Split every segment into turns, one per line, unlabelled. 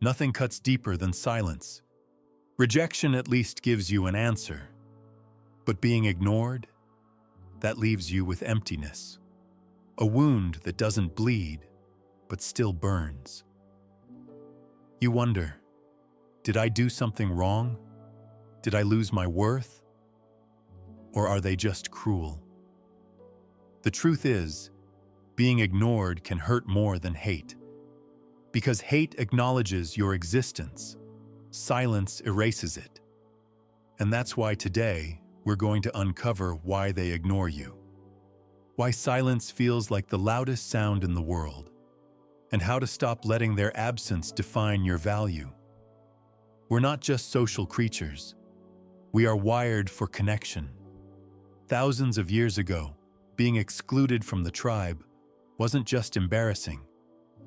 Nothing cuts deeper than silence. Rejection at least gives you an answer. But being ignored, that leaves you with emptiness. A wound that doesn't bleed, but still burns. You wonder, did I do something wrong? Did I lose my worth? Or are they just cruel? The truth is, being ignored can hurt more than hate. Because hate acknowledges your existence, silence erases it. And that's why today, we're going to uncover why they ignore you. Why silence feels like the loudest sound in the world. And how to stop letting their absence define your value. We're not just social creatures. We are wired for connection. Thousands of years ago, being excluded from the tribe wasn't just embarrassing,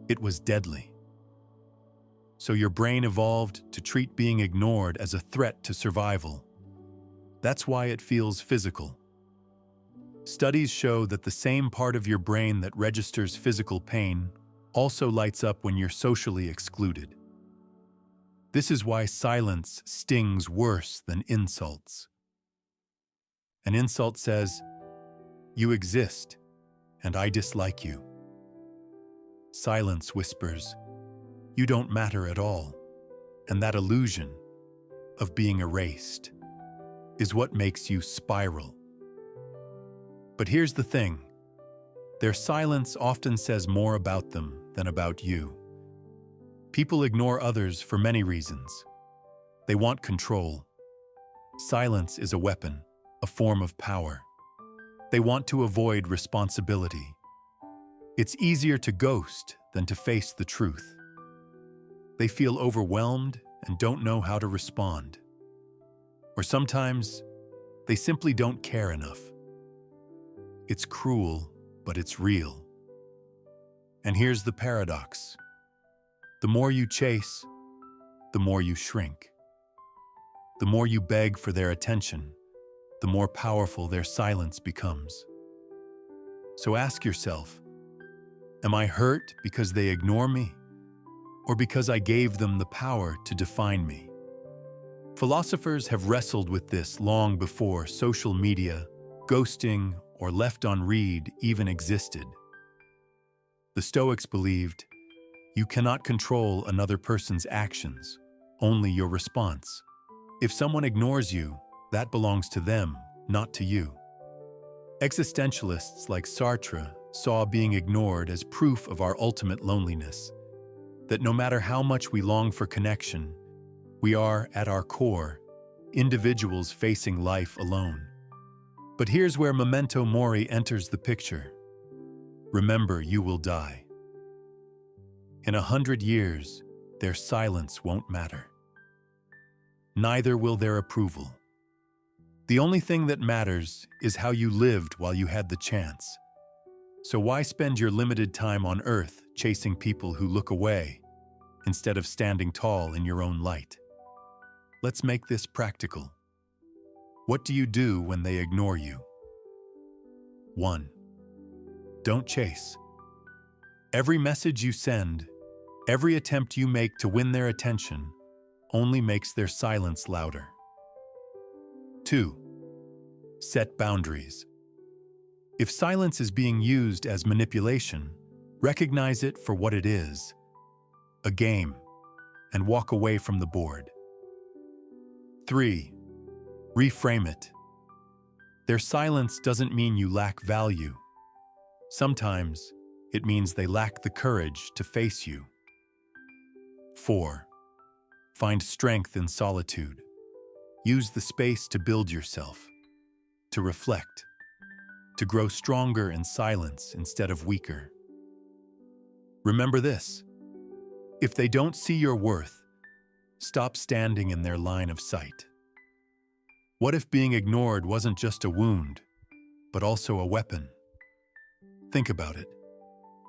it was deadly. So your brain evolved to treat being ignored as a threat to survival. That's why it feels physical. Studies show that the same part of your brain that registers physical pain also lights up when you're socially excluded. This is why silence stings worse than insults. An insult says, "You exist, and I dislike you." Silence whispers, "You don't matter at all." And that illusion of being erased is what makes you spiral. But here's the thing. Their silence often says more about them than about you. People ignore others for many reasons. They want control. Silence is a weapon, a form of power. They want to avoid responsibility. It's easier to ghost than to face the truth. They feel overwhelmed and don't know how to respond. Or sometimes, they simply don't care enough. It's cruel, but it's real. And here's the paradox. The more you chase, the more you shrink. The more you beg for their attention, the more powerful their silence becomes. So ask yourself, am I hurt because they ignore me? Or because I gave them the power to define me? Philosophers have wrestled with this long before social media, ghosting, or left on read even existed. The Stoics believed, you cannot control another person's actions, only your response. If someone ignores you, that belongs to them, not to you. Existentialists like Sartre saw being ignored as proof of our ultimate loneliness, that no matter how much we long for connection, we are, at our core, individuals facing life alone. But here's where Memento Mori enters the picture. Remember, you will die. In 100 years, their silence won't matter. Neither will their approval. The only thing that matters is how you lived while you had the chance. So why spend your limited time on Earth chasing people who look away, instead of standing tall in your own light? Let's make this practical. What do you do when they ignore you? 1. Don't chase. Every message you send, every attempt you make to win their attention, only makes their silence louder. 2. Set boundaries. If silence is being used as manipulation, recognize it for what it is, a game, and walk away from the board. 3. Reframe it. Their silence doesn't mean you lack value. Sometimes, it means they lack the courage to face you. 4. Find strength in solitude. Use the space to build yourself, to reflect, to grow stronger in silence instead of weaker. Remember this: if they don't see your worth, stop standing in their line of sight. What if being ignored wasn't just a wound, but also a weapon? Think about it.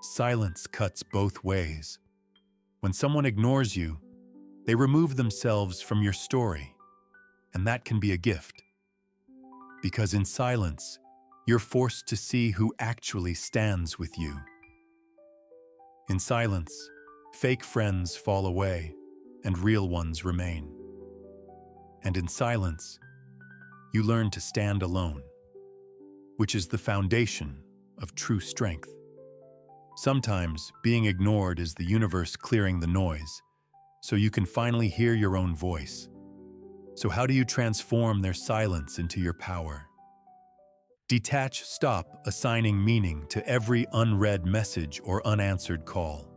Silence cuts both ways. When someone ignores you, they remove themselves from your story, and that can be a gift. Because in silence, you're forced to see who actually stands with you. In silence, fake friends fall away, and real ones remain. And in silence, you learn to stand alone, which is the foundation of true strength. Sometimes being ignored is the universe clearing the noise, so you can finally hear your own voice. So how do you transform their silence into your power? Detach, stop assigning meaning to every unread message or unanswered call.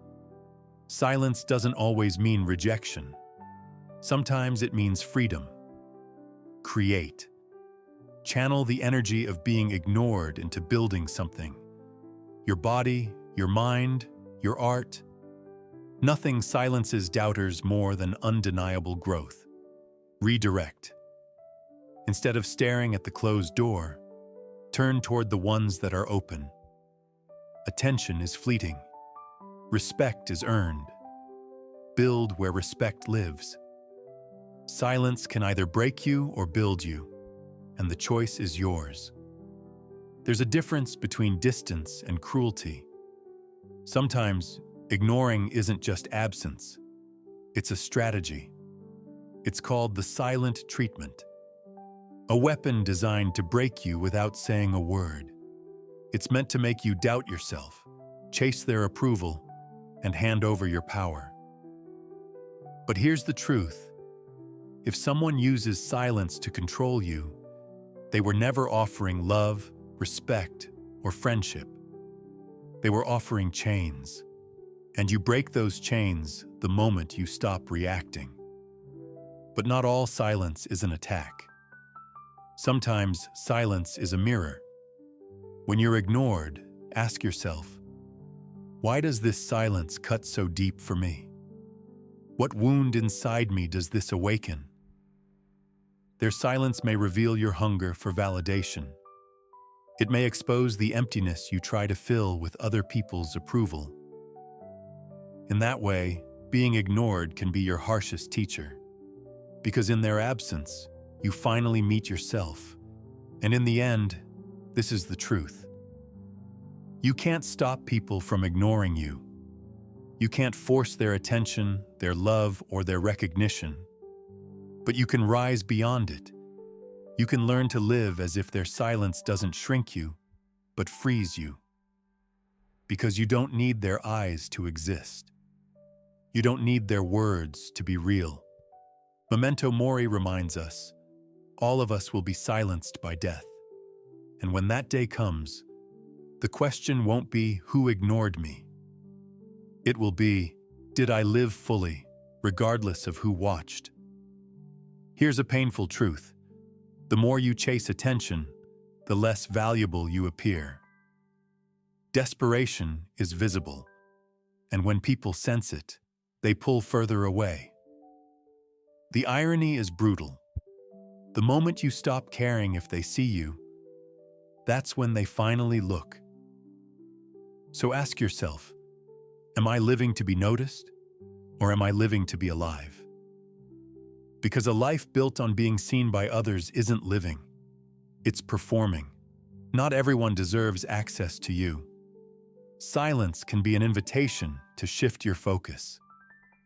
Silence doesn't always mean rejection. Sometimes it means freedom. Create. Channel the energy of being ignored into building something. Your body, your mind, your art. Nothing silences doubters more than undeniable growth. Redirect. Instead of staring at the closed door, turn toward the ones that are open. Attention is fleeting. Respect is earned. Build where respect lives. Silence can either break you or build you, and the choice is yours. There's a difference between distance and cruelty. Sometimes, ignoring isn't just absence. It's a strategy. It's called the silent treatment. A weapon designed to break you without saying a word. It's meant to make you doubt yourself, chase their approval, and hand over your power. But here's the truth. If someone uses silence to control you, they were never offering love, respect, or friendship. They were offering chains. And you break those chains the moment you stop reacting. But not all silence is an attack. Sometimes silence is a mirror. When you're ignored, ask yourself, why does this silence cut so deep for me? What wound inside me does this awaken? Their silence may reveal your hunger for validation. It may expose the emptiness you try to fill with other people's approval. In that way, being ignored can be your harshest teacher, because in their absence, you finally meet yourself. And in the end, this is the truth. You can't stop people from ignoring you. You can't force their attention, their love, or their recognition. But you can rise beyond it. You can learn to live as if their silence doesn't shrink you, but frees you. Because you don't need their eyes to exist. You don't need their words to be real. Memento Mori reminds us, all of us will be silenced by death. And when that day comes, the question won't be who ignored me. It will be, did I live fully, regardless of who watched? Here's a painful truth. The more you chase attention, the less valuable you appear. Desperation is visible, and when people sense it, they pull further away. The irony is brutal. The moment you stop caring if they see you, that's when they finally look. So ask yourself, am I living to be noticed, or am I living to be alive? Because a life built on being seen by others isn't living, it's performing. Not everyone deserves access to you. Silence can be an invitation to shift your focus.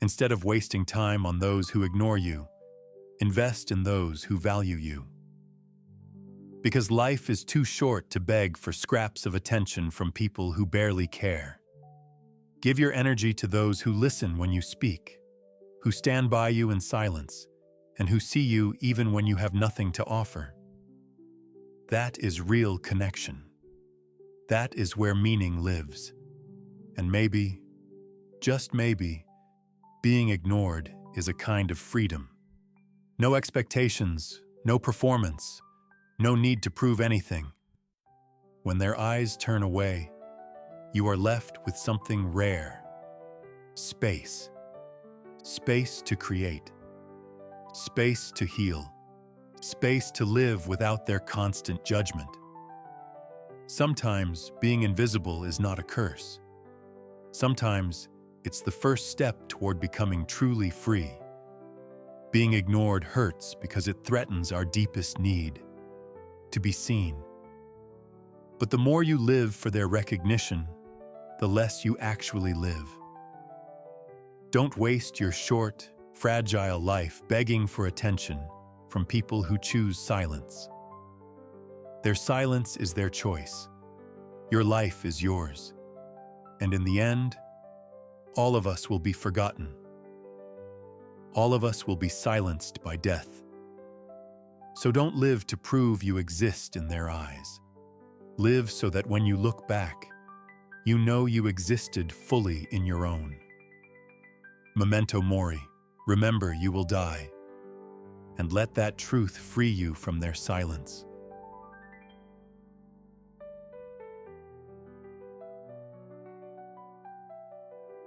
Instead of wasting time on those who ignore you, invest in those who value you. Because life is too short to beg for scraps of attention from people who barely care. Give your energy to those who listen when you speak, who stand by you in silence, and who see you even when you have nothing to offer. That is real connection. That is where meaning lives. And maybe, just maybe, being ignored is a kind of freedom. No expectations, no performance, no need to prove anything. When their eyes turn away, you are left with something rare. Space. Space to create. Space to heal. Space to live without their constant judgment. Sometimes being invisible is not a curse. Sometimes it's the first step toward becoming truly free. Being ignored hurts because it threatens our deepest need, to be seen. But the more you live for their recognition, the less you actually live. Don't waste your short, fragile life begging for attention from people who choose silence. Their silence is their choice. Your life is yours. And in the end, all of us will be forgotten. All of us will be silenced by death. So don't live to prove you exist in their eyes. Live so that when you look back, you know you existed fully in your own. Memento Mori, remember you will die, and let that truth free you from their silence.